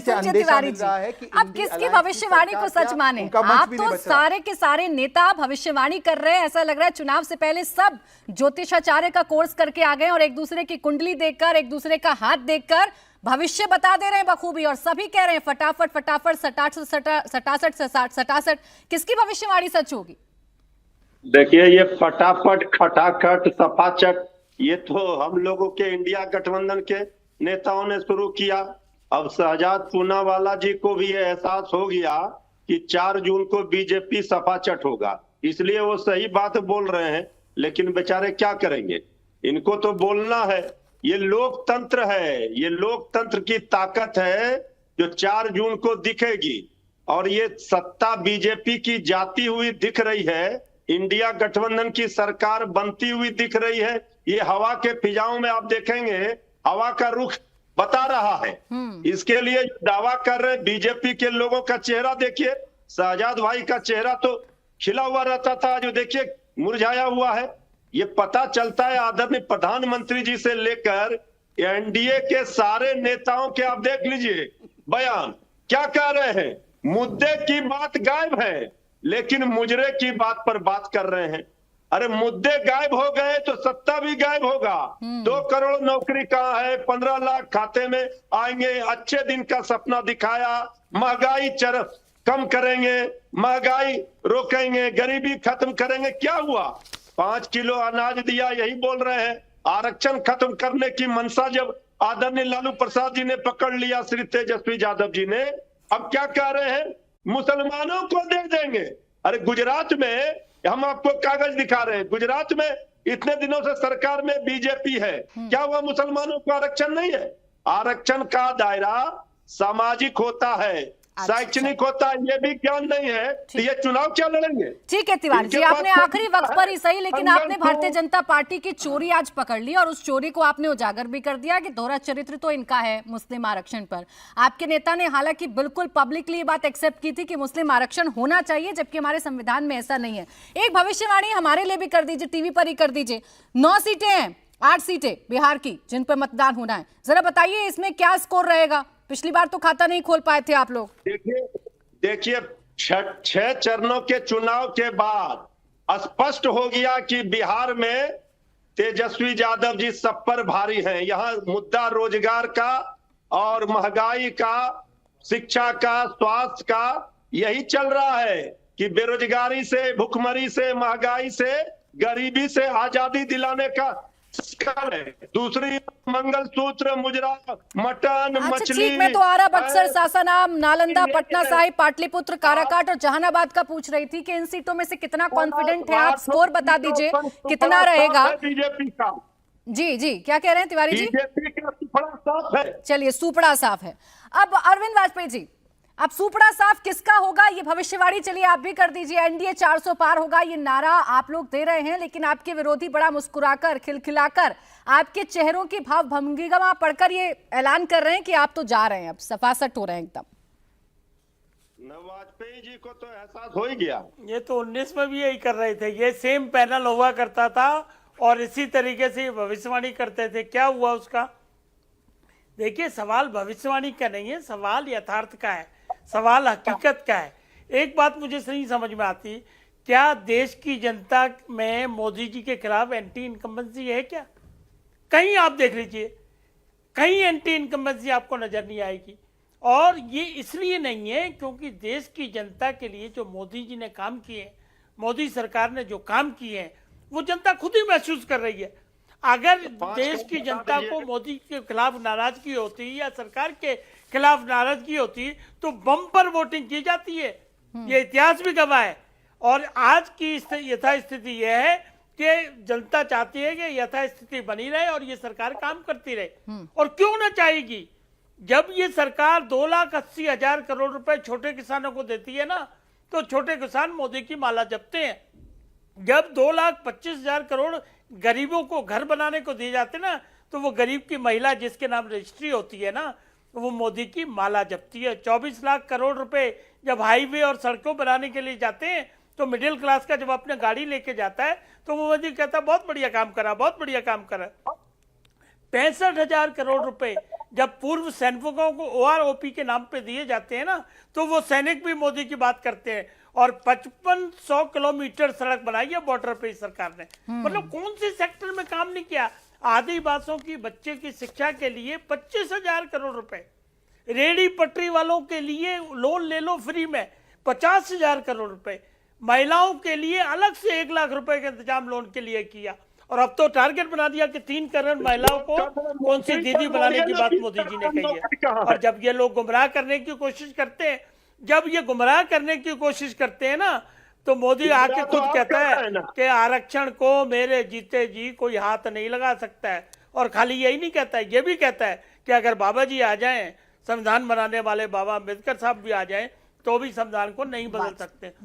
से अंदेशा मिल रहा है कि अब किसकी भविष्यवाणी को सच माने? आप तो सारे के सारे नेता भविष्यवाणी कर रहे हैं। ऐसा लग रहा है चुनाव से पहले सब ज्योतिषाचार्य का कोर्स करके आ गए और एक दूसरे की कुंडली देखकर, एक दूसरे का हाथ देखकर भविष्य बता दे रहे हैं बखूबी, और सभी कह रहे हैं फटाफट फटाफट, सटासट। किसकी भविष्यवाणी सच होगी? देखिए, ये फटाफट, खटाखट, सफाचट, ये तो हम लोगों के इंडिया गठबंधन के नेताओं ने शुरू किया। अब शहजाद पूनावाला जी को भी ये एहसास हो गया कि 4 जून को बीजेपी सफाचट होगा, इसलिए वो सही बात बोल रहे हैं। लेकिन बेचारे क्या करेंगे, इनको तो बोलना है। ये लोकतंत्र है, ये लोकतंत्र की ताकत है जो 4 जून को दिखेगी। और ये सत्ता बीजेपी की जाती हुई दिख रही है, इंडिया गठबंधन की सरकार बनती हुई दिख रही है। ये हवा के फिजाओं में आप देखेंगे, हवा का रुख बता रहा है। इसके लिए दावा कर रहे बीजेपी के लोगों का चेहरा देखिए, शहजाद भाई का चेहरा तो खिला हुआ रहता था, जो देखिए मुरझाया हुआ है। ये पता चलता है आदरणीय प्रधानमंत्री जी से लेकर एनडीए के सारे नेताओं के आप देख लीजिए बयान, क्या कह रहे हैं। मुद्दे की बात गायब है, लेकिन मुजरे की बात पर बात कर रहे हैं। अरे मुद्दे गायब हो गए तो सत्ता भी गायब होगा। 2 करोड़ नौकरी कहाँ है, 15 लाख खाते में आएंगे, अच्छे दिन का सपना दिखाया, महंगाई कम करेंगे, महंगाई रोकेंगे, गरीबी खत्म करेंगे। क्या हुआ? 5 किलो अनाज दिया, यही बोल रहे हैं। आरक्षण खत्म करने की मनसा जब आदरणीय लालू प्रसाद जी ने पकड़ लिया, श्री तेजस्वी यादव जी ने, अब क्या कह रहे हैं, मुसलमानों को दे देंगे। अरे गुजरात में, हम आपको कागज दिखा रहे हैं, गुजरात में इतने दिनों से सरकार में बीजेपी है, क्या हुआ? मुसलमानों को आरक्षण नहीं है। आरक्षण का दायरा सामाजिक होता है, शैक्षणिक होता है, ये भी ज्ञान नहीं है तो ये चुनाव क्या लड़ेंगे? ठीक है तिवारी जी, आपने आखिरी वक्त पर ही सही, लेकिन आपने भारतीय जनता पार्टी की चोरी आज पकड़ ली और उस चोरी को आपने उजागर भी कर दिया कि दोहरा चरित्र तो इनका है मुस्लिम आरक्षण पर। आपके नेता ने हालांकि बिल्कुल पब्लिकली बात एक्सेप्ट की थी कि मुस्लिम आरक्षण होना चाहिए, जबकि हमारे संविधान में ऐसा नहीं है। एक भविष्यवाणी हमारे लिए भी कर दीजिए, टीवी पर ही कर दीजिए। 9 सीटें हैं, 8 सीटें बिहार की जिन पर मतदान होना है, जरा बताइए इसमें क्या स्कोर रहेगा? पिछली बार तो खाता नहीं खोल पाए थे आप लोग। देखिए 6 चरणों के चुनाव के बाद स्पष्ट हो गया कि बिहार में तेजस्वी यादव जी सब पर भारी हैं। यहाँ मुद्दा रोजगार का और महंगाई का, शिक्षा का, स्वास्थ्य का यही चल रहा है कि बेरोजगारी से, भुखमरी से, महंगाई से, गरीबी से आजादी दिलाने का दूसरी मंगलसूत्र, मुजरा, मटन, मछली। मैं तो आरा, बक्सर, सासाराम, नालंदा, पटना साहिब, पाटलिपुत्र, काराकाट और जहानाबाद का पूछ रही थी कि इन सीटों में से कितना कॉन्फिडेंट है आप? स्कोर बता दीजिए कितना रहेगा बीजेपी का। जी क्या कह रहे हैं तिवारी जी? बीजेपी का सुपड़ा साफ है। चलिए, सुपड़ा साफ है। अब अरविंद वाजपेयी जी, अब सुपड़ा साफ किसका होगा, ये भविष्यवाणी चलिए आप भी कर दीजिए। एनडीए 400 पार होगा, ये नारा आप लोग दे रहे हैं, लेकिन आपके विरोधी बड़ा मुस्कुराकर, खिलखिलाकर, आपके चेहरों की भाव भंगिमा पढ़कर ये ऐलान कर रहे हैं कि आप तो जा रहे हैं, अब सफासट हो रहे हैं एकदम। वाजपेयी जी को तो एहसास हो ही गया। ये तो 19 में भी यही कर रहे थे, ये सेम पैनल हुआ करता था और इसी तरीके से भविष्यवाणी करते थे। क्या हुआ उसका? देखिए, सवाल भविष्यवाणी का नहीं है, सवाल यथार्थ का है, सवाल हकीकत का है। एक बात मुझे नहीं समझ में आती, क्या देश की जनता में मोदी जी के खिलाफ एंटी इनकम्बेंसी है क्या? कहीं आप देख लीजिए, कहीं एंटी इनकम्बेंसी आपको नजर नहीं आएगी। और ये इसलिए नहीं है क्योंकि देश की जनता के लिए जो मोदी जी ने काम किए, मोदी सरकार ने जो काम किए हैं, वो जनता खुद ही महसूस कर रही है। अगर देश की जनता को मोदी के खिलाफ नाराजगी होती या सरकार के खिलाफ नाराजगी होती तो बम पर वोटिंग की जाती है, ये इतिहास भी गवाह है। और आज की यथास्थिति यह है कि जनता चाहती है कि यथास्थिति बनी रहे और ये सरकार काम करती रहे। और क्यों ना चाहेगी? जब ये सरकार 2,80,000 करोड़ रुपए छोटे किसानों को देती है ना, तो छोटे किसान मोदी की माला जपते हैं। जब 2,25,000 करोड़ गरीबों को घर बनाने को दिए जाते ना, तो वो गरीब की महिला जिसके नाम रजिस्ट्री होती है ना, वो मोदी की माला जपती है। 24 लाख करोड़ रुपए जब हाईवे और सड़कों बनाने के लिए जाते हैं, तो मिडिल क्लास का जब अपने गाड़ी लेके जाता है तो वो मोदी कहता है बहुत बढ़िया काम करा, बहुत बढ़िया काम करा। 65,000 करोड़ रुपए जब पूर्व सैनिकों को OROP के नाम पे दिए जाते हैं ना, तो वो सैनिक भी मोदी की बात करते हैं। और 5500 किलोमीटर सड़क बनाई है बॉर्डर पे इस सरकार ने। मतलब कौन से सेक्टर में काम नहीं किया? आदिवासियों की बच्चे की शिक्षा के लिए 25,000 करोड़ रुपए, रेडी पटरी वालों के लिए लोन ले लो फ्री में 50,000 करोड़ रुपए, महिलाओं के लिए अलग से 1 लाख रुपए का इंतजाम लोन के लिए किया। और अब तो टारगेट बना दिया कि 3 करोड़ महिलाओं को कौन सी दीदी बनाने की बात मोदी जी ने कही है। और जब ये लोग गुमराह करने की कोशिश करते हैं, ना, तो मोदी आके खुद कहता है कि आरक्षण को मेरे जीते जी कोई हाथ नहीं लगा सकता है। और खाली यही नहीं कहता है, ये भी कहता है कि अगर बाबा जी आ जाएं, संविधान बनाने वाले बाबा अम्बेडकर साहब भी आ जाएं, तो भी संविधान को नहीं बदल सकते।